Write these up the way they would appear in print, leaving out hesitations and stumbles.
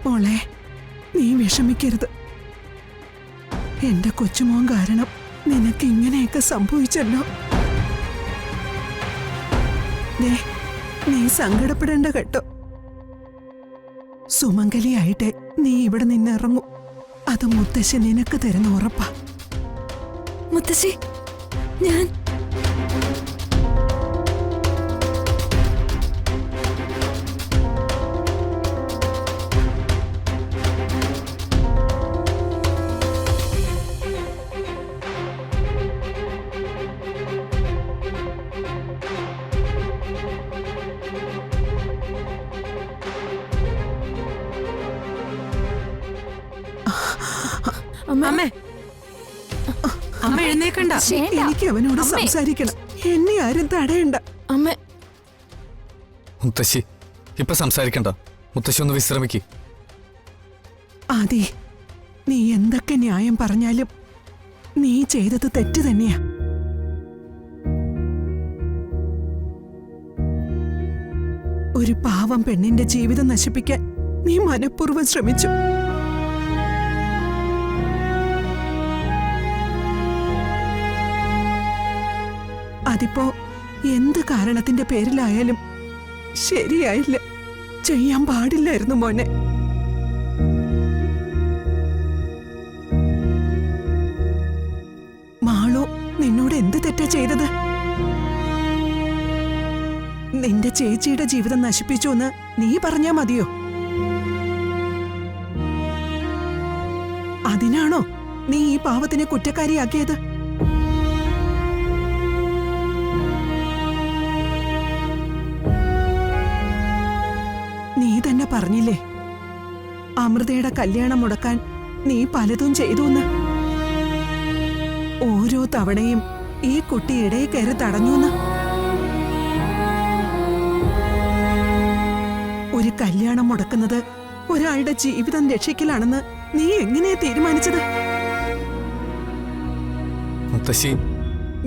മോളെ, നീ വിഷമിക്കരുത്. എന്റെ കൊച്ചുമോൻ കാരണം നിനക്ക് ഇങ്ങനെയൊക്കെ സംഭവിച്ചല്ലോ. നീ സങ്കടപ്പെടേണ്ട കേട്ടോ. സുമംഗലിയായിട്ട് നീ ഇവിടെ നിന്നിറങ്ങും. അത് മുത്തശ്ശി നിനക്ക് തരുന്ന ഉറപ്പാ. മുത്തശ്ശി, ഞാൻ അമ്മേ, അമ്മ എഴുന്നേക്കണ്ട. എനിക്ക് അവനോട് സംസാരിക്കണം. എന്നെ ആരും തടയണ്ട. അമ്മ. മുത്തശ്ശി, ഇപ്പൊ സംസാരിക്കണ്ട. മുത്തശ്ശി ഒന്ന് വിശ്രമിക്ക്. ആദി, നീ എന്തൊക്കെ ന്യായം പറഞ്ഞാലും നീ ചെയ്തത് തെറ്റ് തന്നെയാ. ഒരു പാവം പെണ്ണിന്റെ ജീവിതം നശിപ്പിക്കാൻ നീ മനഃപൂർവ്വം ശ്രമിച്ചു. അതിപ്പോ എന്ത് കാരണത്തിന്റെ പേരിലായാലും ശരിയായില്ല. ചെയ്യാൻ പാടില്ലായിരുന്നു മോനെ. മാളു നിന്നോട് എന്ത് തെറ്റാ ചെയ്തത്? നിന്റെ ചേച്ചിയുടെ ജീവിതം നശിപ്പിച്ചു എന്ന് നീ പറഞ്ഞാ മതിയോ? അതിനാണോ നീ ഈ പാവത്തിനെ കുറ്റക്കാരിയാക്കിയത്? നീ തന്നെ പറഞ്ഞില്ലേ അമൃതയുടെ കല്യാണം മുടക്കാൻ നീ പലതും ചെയ്തു എന്ന്. ഓരോ തവണയും ഈ കുട്ടി ഇടയിൽ കയറി തടഞ്ഞു. ഒരു കല്യാണം മുടക്കുന്നത് ഒരാളുടെ ജീവിതം രക്ഷിക്കലാണെന്ന് നീ എങ്ങനെയാ തീരുമാനിച്ചത്? മുത്തശ്ശി,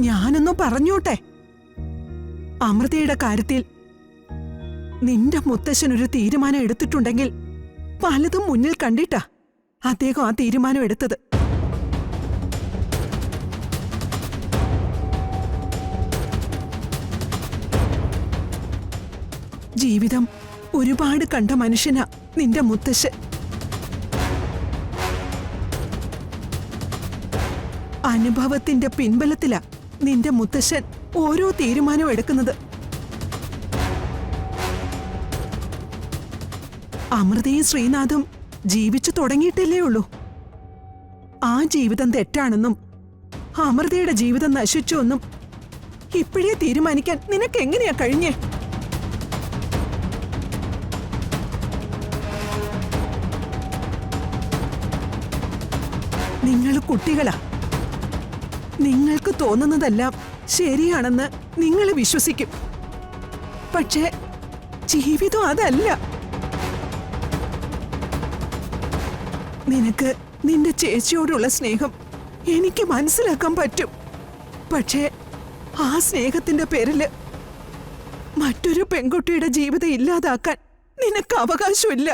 ഞാനൊന്നു പറഞ്ഞോട്ടെ. അമൃതയുടെ കാര്യത്തിൽ നിന്റെ മുത്തശ്ശനൊരു തീരുമാനം എടുത്തിട്ടുണ്ടെങ്കിൽ പലതും മുന്നിൽ കണ്ടിട്ടാ അദ്ദേഹം ആ തീരുമാനം എടുത്തത്. ജീവിതം ഒരുപാട് കണ്ട മനുഷ്യനാ നിന്റെ മുത്തശ്ശൻ. അനുഭവത്തിന്റെ പിൻബലത്തിലാ നിന്റെ മുത്തശ്ശൻ ഓരോ തീരുമാനവും എടുക്കുന്നത്. അമൃതയും ശ്രീനാഥും ജീവിച്ചു തുടങ്ങിയിട്ടല്ലേ ഉള്ളൂ. ആ ജീവിതം തെറ്റാണെന്നും അമൃതയുടെ ജീവിതം നശിച്ചു എന്നും ഇപ്പോഴേ തീരുമാനിക്കാൻ നിനക്ക് എങ്ങനെയാ കഴിഞ്ഞേ? നിങ്ങൾ കുട്ടികളാ. നിങ്ങൾക്ക് തോന്നുന്നതെല്ലാം ശരിയാണെന്ന് നിങ്ങൾ വിശ്വസിക്കും. പക്ഷേ ജീവിതം അതല്ല. നിനക്ക് നിന്റെ ചേച്ചിയോടുള്ള സ്നേഹം എനിക്ക് മനസ്സിലാക്കാൻ പറ്റും. പക്ഷേ ആ സ്നേഹത്തിന്റെ പേരില് മറ്റൊരു പെൺകുട്ടിയുടെ ജീവിതം ഇല്ലാതാക്കാൻ നിനക്ക് അവകാശമില്ല.